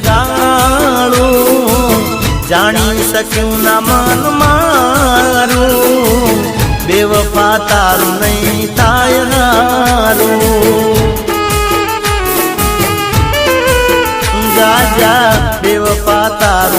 લગાડું જાણી શક્યું ના મન મારું બેવફા તારું નહીં થાય હારું જા જા બેવફા તારું